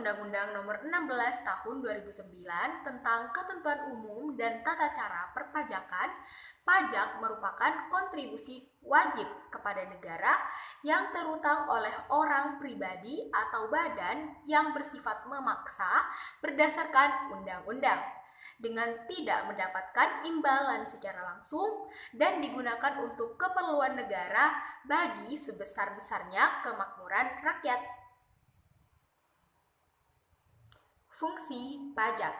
Undang-Undang Nomor 16 Tahun 2009 tentang Ketentuan Umum dan Tata Cara Perpajakan, pajak merupakan kontribusi wajib kepada negara yang terutang oleh orang pribadi atau badan yang bersifat memaksa berdasarkan undang-undang dengan tidak mendapatkan imbalan secara langsung dan digunakan untuk keperluan negara bagi sebesar-besarnya kemakmuran rakyat. Fungsi pajak.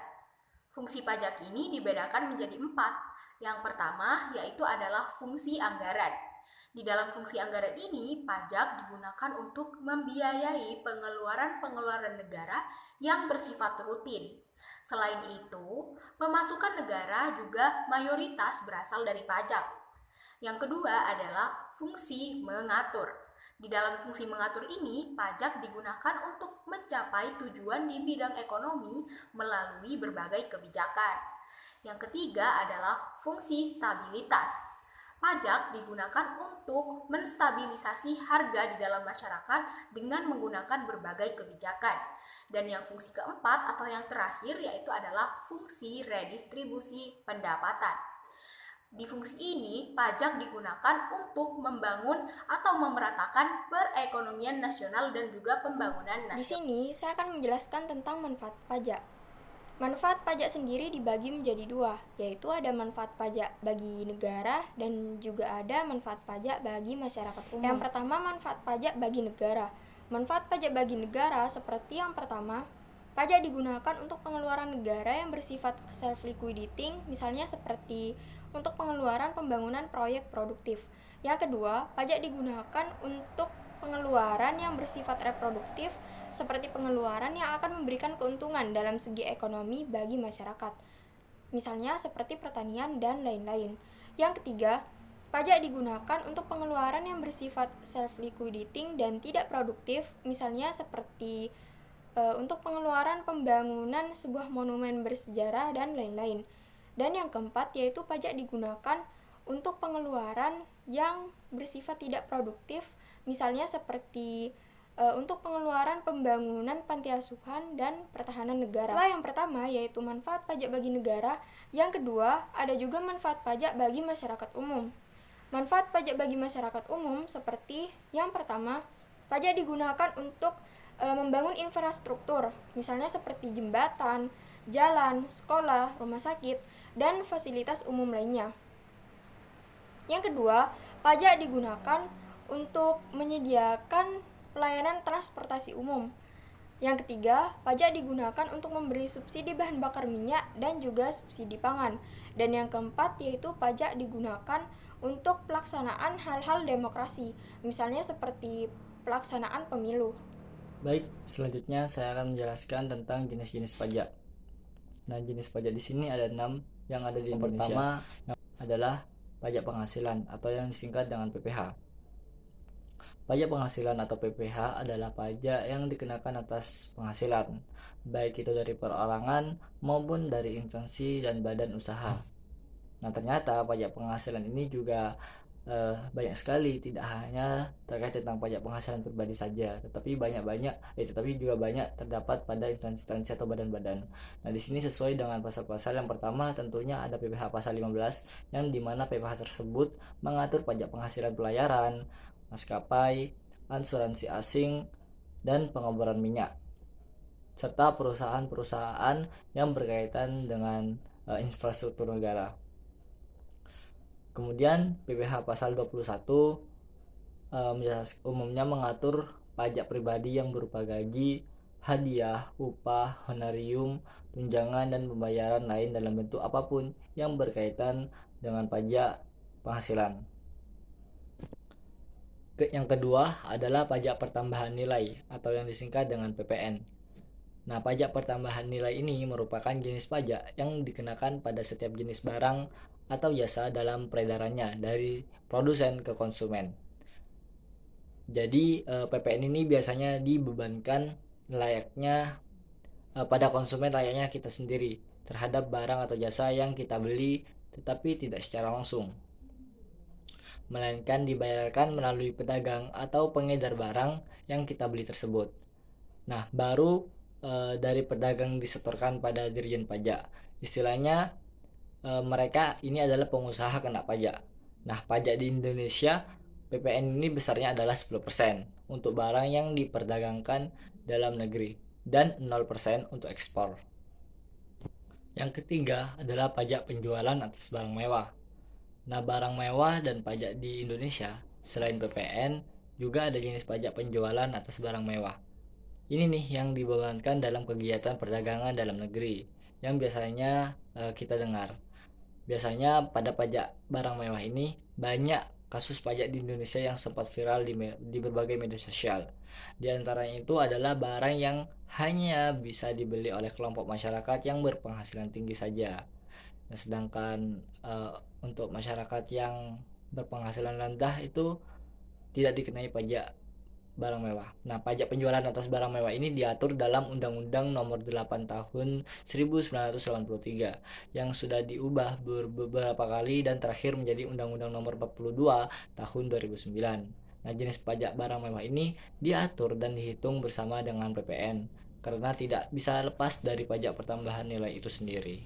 Fungsi pajak ini dibedakan menjadi 4. Yang pertama yaitu adalah fungsi anggaran. Di dalam fungsi anggaran ini, pajak digunakan untuk membiayai pengeluaran-pengeluaran negara yang bersifat rutin. Selain itu, pemasukan negara juga mayoritas berasal dari pajak. Yang kedua adalah fungsi mengatur. Di dalam fungsi mengatur ini, pajak digunakan untuk mencapai tujuan di bidang ekonomi melalui berbagai kebijakan. Yang ketiga adalah fungsi stabilitas. Pajak digunakan untuk menstabilisasi harga di dalam masyarakat dengan menggunakan berbagai kebijakan. Dan yang fungsi keempat atau yang terakhir yaitu adalah fungsi redistribusi pendapatan. Di fungsi ini, pajak digunakan untuk membangun atau memeratakan perekonomian nasional dan juga pembangunan nasional. Di sini, saya akan menjelaskan tentang manfaat pajak. Manfaat pajak sendiri dibagi menjadi 2, yaitu ada manfaat pajak bagi negara dan juga ada manfaat pajak bagi masyarakat umum. Yang pertama, manfaat pajak bagi negara. Manfaat pajak bagi negara seperti yang pertama, pajak digunakan untuk pengeluaran negara yang bersifat self-liquidating, misalnya seperti untuk pengeluaran pembangunan proyek produktif. Yang kedua, pajak digunakan untuk pengeluaran yang bersifat reproduktif, seperti pengeluaran yang akan memberikan keuntungan dalam segi ekonomi bagi masyarakat, misalnya seperti pertanian dan lain-lain. Yang ketiga, pajak digunakan untuk pengeluaran yang bersifat self-liquidating dan tidak produktif, misalnya seperti untuk pengeluaran pembangunan sebuah monumen bersejarah dan lain-lain. Dan yang keempat yaitu pajak digunakan untuk pengeluaran yang bersifat tidak produktif, misalnya seperti untuk pengeluaran pembangunan panti asuhan dan pertahanan negara. Setelah yang pertama yaitu manfaat pajak bagi negara, yang kedua ada juga manfaat pajak bagi masyarakat umum. Manfaat pajak bagi masyarakat umum seperti yang pertama, pajak digunakan untuk membangun infrastruktur, misalnya seperti jembatan, jalan, sekolah, rumah sakit, dan fasilitas umum lainnya. Yang kedua, pajak digunakan untuk menyediakan pelayanan transportasi umum. Yang ketiga, pajak digunakan untuk memberi subsidi bahan bakar minyak dan juga subsidi pangan. Dan yang keempat yaitu pajak digunakan untuk pelaksanaan hal-hal demokrasi, misalnya seperti pelaksanaan pemilu. Baik, selanjutnya saya akan menjelaskan tentang jenis-jenis pajak. Nah, jenis pajak di sini ada 6 yang ada di Indonesia. Pertama adalah pajak penghasilan atau yang disingkat dengan PPh. Pajak penghasilan atau PPh adalah pajak yang dikenakan atas penghasilan, baik itu dari perorangan maupun dari instansi dan badan usaha. Nah, ternyata pajak penghasilan ini juga banyak sekali, tidak hanya terkait tentang pajak penghasilan pribadi saja, tetapi juga banyak terdapat pada instansi-instansi atau badan-badan. Nah, di sini sesuai dengan pasal-pasal. Yang pertama tentunya ada PPh pasal 15 yang dimana PPh tersebut mengatur pajak penghasilan pelayaran, maskapai, asuransi asing, dan pengeboran minyak, serta perusahaan-perusahaan yang berkaitan dengan infrastruktur negara. Kemudian PPh pasal 21 umumnya mengatur pajak pribadi yang berupa gaji, hadiah, upah, honorium, tunjangan, dan pembayaran lain dalam bentuk apapun yang berkaitan dengan pajak penghasilan. Yang kedua adalah pajak pertambahan nilai atau yang disingkat dengan PPN. Nah, pajak pertambahan nilai ini merupakan jenis pajak yang dikenakan pada setiap jenis barang atau jasa dalam peredarannya dari produsen ke konsumen. Jadi PPN ini biasanya dibebankan layaknya pada konsumen layaknya kita sendiri terhadap barang atau jasa yang kita beli, tetapi tidak secara langsung, melainkan dibayarkan melalui pedagang atau pengedar barang yang kita beli tersebut. Nah, baru dari pedagang disetorkan pada Dirjen Pajak. Istilahnya mereka ini adalah pengusaha kena pajak. Nah, pajak di Indonesia PPN ini besarnya adalah 10% untuk barang yang diperdagangkan dalam negeri dan 0% untuk ekspor. Yang ketiga adalah pajak penjualan atas barang mewah. Nah, barang mewah dan pajak di Indonesia selain PPN juga ada jenis pajak penjualan atas barang mewah. Ini nih yang dibebankan dalam kegiatan perdagangan dalam negeri yang biasanya kita dengar. Biasanya pada pajak barang mewah ini banyak kasus pajak di Indonesia yang sempat viral di berbagai media sosial. Di antaranya itu adalah barang yang hanya bisa dibeli oleh kelompok masyarakat yang berpenghasilan tinggi saja. Nah, sedangkan untuk masyarakat yang berpenghasilan rendah itu tidak dikenai pajak barang mewah. Nah, pajak penjualan atas barang mewah ini diatur dalam Undang-Undang Nomor 8 Tahun 1983 yang sudah diubah beberapa kali dan terakhir menjadi Undang-Undang Nomor 42 Tahun 2009. Nah, jenis pajak barang mewah ini diatur dan dihitung bersama dengan PPN karena tidak bisa lepas dari pajak pertambahan nilai itu sendiri.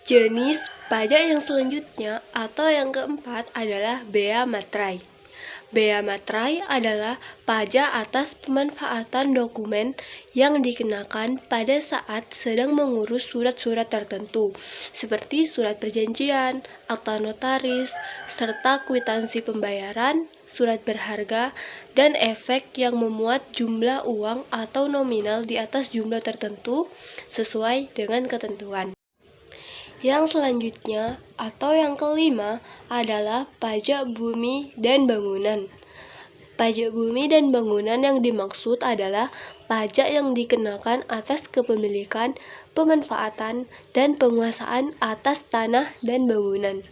Jenis pajak yang selanjutnya atau yang keempat adalah bea materai. Bea materai adalah pajak atas pemanfaatan dokumen yang dikenakan pada saat sedang mengurus surat-surat tertentu, seperti surat perjanjian, akta notaris, serta kwitansi pembayaran, surat berharga, dan efek yang memuat jumlah uang atau nominal di atas jumlah tertentu sesuai dengan ketentuan. Yang selanjutnya atau yang kelima adalah pajak bumi dan bangunan. Pajak bumi dan bangunan yang dimaksud adalah pajak yang dikenakan atas kepemilikan, pemanfaatan, dan penguasaan atas tanah dan bangunan.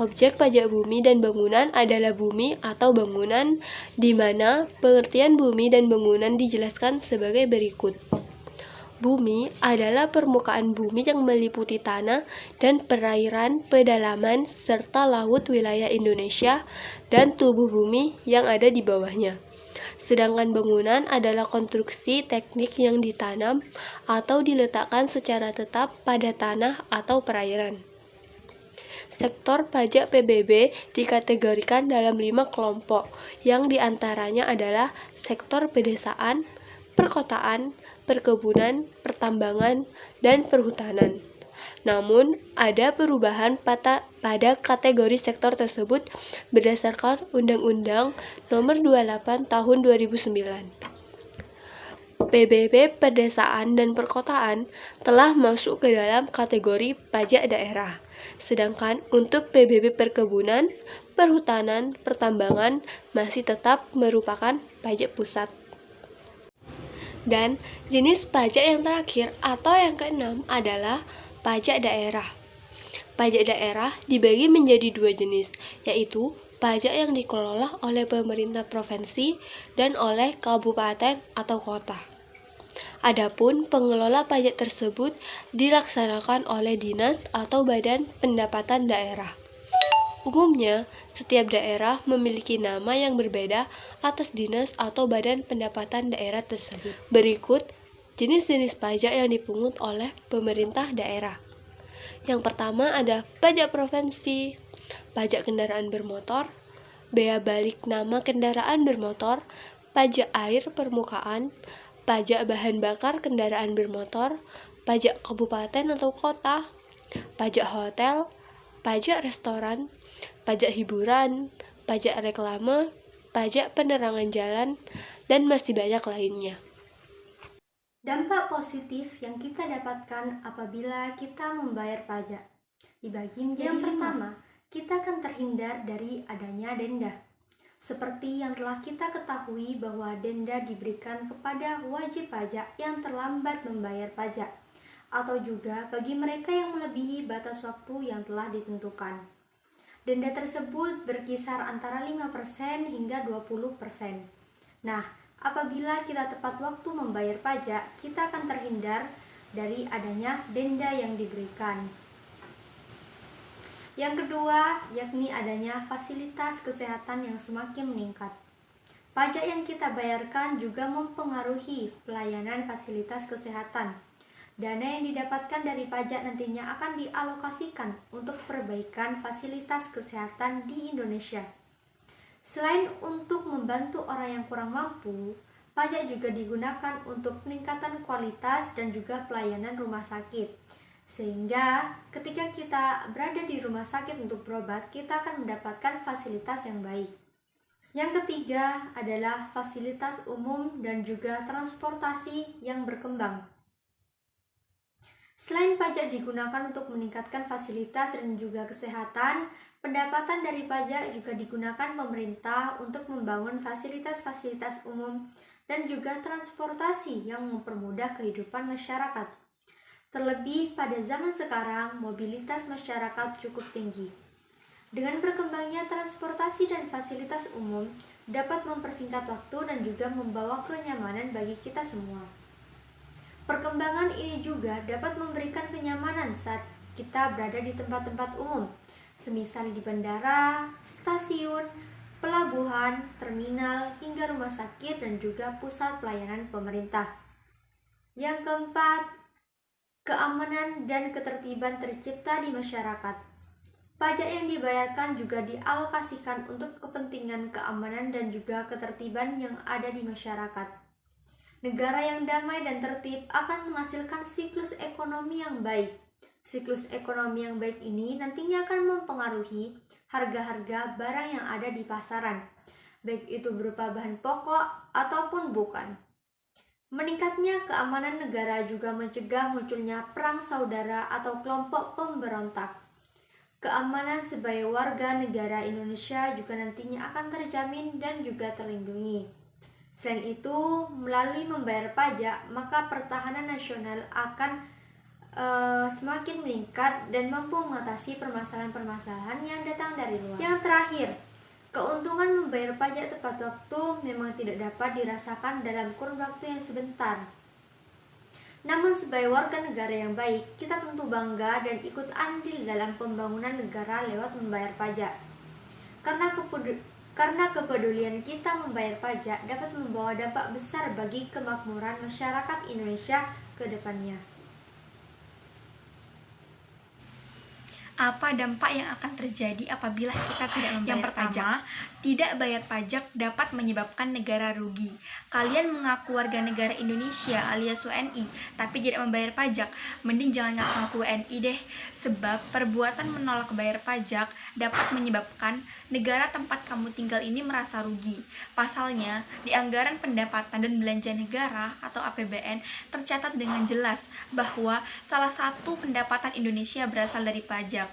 Objek pajak bumi dan bangunan adalah bumi atau bangunan, di mana pengertian bumi dan bangunan dijelaskan sebagai berikut. Bumi adalah permukaan bumi yang meliputi tanah dan perairan, pedalaman, serta laut wilayah Indonesia dan tubuh bumi yang ada di bawahnya. Sedangkan bangunan adalah konstruksi teknik yang ditanam atau diletakkan secara tetap pada tanah atau perairan. Sektor pajak PBB dikategorikan dalam 5 kelompok, yang diantaranya adalah sektor pedesaan, perkotaan, perkebunan, pertambangan, dan perhutanan. Namun, ada perubahan pada kategori sektor tersebut berdasarkan Undang-Undang Nomor 28 Tahun 2009. PBB pedesaan dan perkotaan telah masuk ke dalam kategori pajak daerah. Sedangkan untuk PBB perkebunan, perhutanan, pertambangan masih tetap merupakan pajak pusat. Dan jenis pajak yang terakhir atau yang keenam adalah pajak daerah. Pajak daerah dibagi menjadi 2 jenis, yaitu pajak yang dikelola oleh pemerintah provinsi dan oleh kabupaten atau kota. Adapun pengelola pajak tersebut dilaksanakan oleh dinas atau badan pendapatan daerah. Umumnya, setiap daerah memiliki nama yang berbeda atas dinas atau badan pendapatan daerah tersebut. Berikut jenis-jenis pajak yang dipungut oleh pemerintah daerah. Yang pertama ada pajak provinsi, pajak kendaraan bermotor, bea balik nama kendaraan bermotor, pajak air permukaan, pajak bahan bakar kendaraan bermotor, pajak kabupaten atau kota, pajak hotel, pajak restoran, pajak hiburan, pajak reklame, pajak penerangan jalan, dan masih banyak lainnya. Dampak positif yang kita dapatkan apabila kita membayar pajak dibagi menjadi yang pertama, kita akan terhindar dari adanya denda. Seperti yang telah kita ketahui bahwa denda diberikan kepada wajib pajak yang terlambat membayar pajak, atau juga bagi mereka yang melebihi batas waktu yang telah ditentukan. Denda tersebut berkisar antara 5% hingga 20%. Nah, apabila kita tepat waktu membayar pajak, kita akan terhindar dari adanya denda yang diberikan. Yang kedua, yakni adanya fasilitas kesehatan yang semakin meningkat. Pajak yang kita bayarkan juga mempengaruhi pelayanan fasilitas kesehatan. Dana yang didapatkan dari pajak nantinya akan dialokasikan untuk perbaikan fasilitas kesehatan di Indonesia. Selain untuk membantu orang yang kurang mampu, pajak juga digunakan untuk peningkatan kualitas dan juga pelayanan rumah sakit. Sehingga ketika kita berada di rumah sakit untuk berobat, kita akan mendapatkan fasilitas yang baik. Yang ketiga adalah fasilitas umum dan juga transportasi yang berkembang. Selain pajak digunakan untuk meningkatkan fasilitas dan juga kesehatan, pendapatan dari pajak juga digunakan pemerintah untuk membangun fasilitas-fasilitas umum dan juga transportasi yang mempermudah kehidupan masyarakat. Terlebih pada zaman sekarang, mobilitas masyarakat cukup tinggi. Dengan berkembangnya transportasi dan fasilitas umum dapat mempersingkat waktu dan juga membawa kenyamanan bagi kita semua. Perkembangan ini juga dapat memberikan kenyamanan saat kita berada di tempat-tempat umum, semisal di bandara, stasiun, pelabuhan, terminal, hingga rumah sakit dan juga pusat pelayanan pemerintah. Yang keempat, keamanan dan ketertiban tercipta di masyarakat. Pajak yang dibayarkan juga dialokasikan untuk kepentingan keamanan dan juga ketertiban yang ada di masyarakat. Negara yang damai dan tertib akan menghasilkan siklus ekonomi yang baik. Siklus ekonomi yang baik ini nantinya akan mempengaruhi harga-harga barang yang ada di pasaran, baik itu berupa bahan pokok ataupun bukan. Meningkatnya keamanan negara juga mencegah munculnya perang saudara atau kelompok pemberontak. Keamanan sebagai warga negara Indonesia juga nantinya akan terjamin dan juga terlindungi. Selain itu, melalui membayar pajak, maka pertahanan nasional akan semakin meningkat dan mampu mengatasi permasalahan-permasalahan yang datang dari luar. Yang terakhir, keuntungan membayar pajak tepat waktu memang tidak dapat dirasakan dalam kurun waktu yang sebentar. Namun sebagai warga negara yang baik, kita tentu bangga dan ikut andil dalam pembangunan negara lewat membayar pajak. Karena kepedulian kita membayar pajak dapat membawa dampak besar bagi kemakmuran masyarakat Indonesia ke depannya. Apa dampak yang akan terjadi apabila kita tidak membayar pajak? Tidak bayar pajak dapat menyebabkan negara rugi. Kalian mengaku warga negara Indonesia alias WNI, tapi tidak membayar pajak. Mending jangan ngaku WNI deh, sebab perbuatan menolak bayar pajak dapat menyebabkan negara tempat kamu tinggal ini merasa rugi. Pasalnya, di anggaran pendapatan dan belanja negara atau APBN tercatat dengan jelas bahwa salah satu pendapatan Indonesia berasal dari pajak.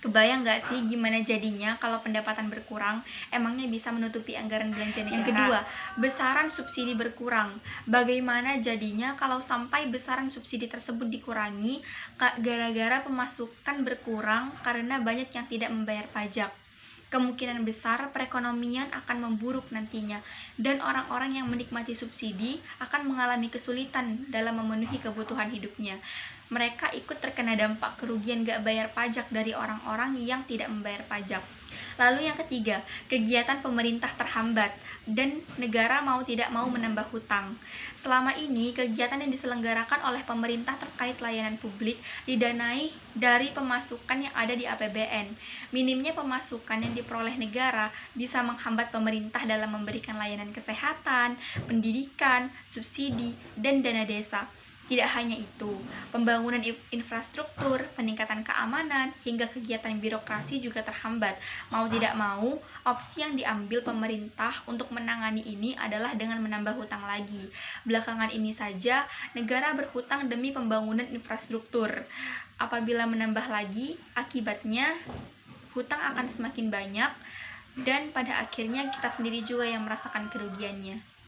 Kebayang nggak sih gimana jadinya kalau pendapatan berkurang, emangnya bisa menutupi anggaran belanja negara? Yang kedua, besaran subsidi berkurang. Bagaimana jadinya kalau sampai besaran subsidi tersebut dikurangi gara-gara pemasukan berkurang karena banyak yang tidak membayar pajak? Kemungkinan besar perekonomian akan memburuk nantinya, dan orang-orang yang menikmati subsidi akan mengalami kesulitan dalam memenuhi kebutuhan hidupnya. Mereka ikut terkena dampak kerugian gak bayar pajak dari orang-orang yang tidak membayar pajak. Lalu yang ketiga, kegiatan pemerintah terhambat dan negara mau tidak mau menambah hutang. Selama ini, kegiatan yang diselenggarakan oleh pemerintah terkait layanan publik didanai dari pemasukan yang ada di APBN. Minimnya pemasukan yang diperoleh negara bisa menghambat pemerintah dalam memberikan layanan kesehatan, pendidikan, subsidi, dan dana desa. Tidak hanya itu, pembangunan infrastruktur, peningkatan keamanan, hingga kegiatan birokrasi juga terhambat. Mau tidak mau, opsi yang diambil pemerintah untuk menangani ini adalah dengan menambah hutang lagi. Belakangan ini saja, negara berhutang demi pembangunan infrastruktur. Apabila menambah lagi, akibatnya hutang akan semakin banyak, dan pada akhirnya kita sendiri juga yang merasakan kerugiannya.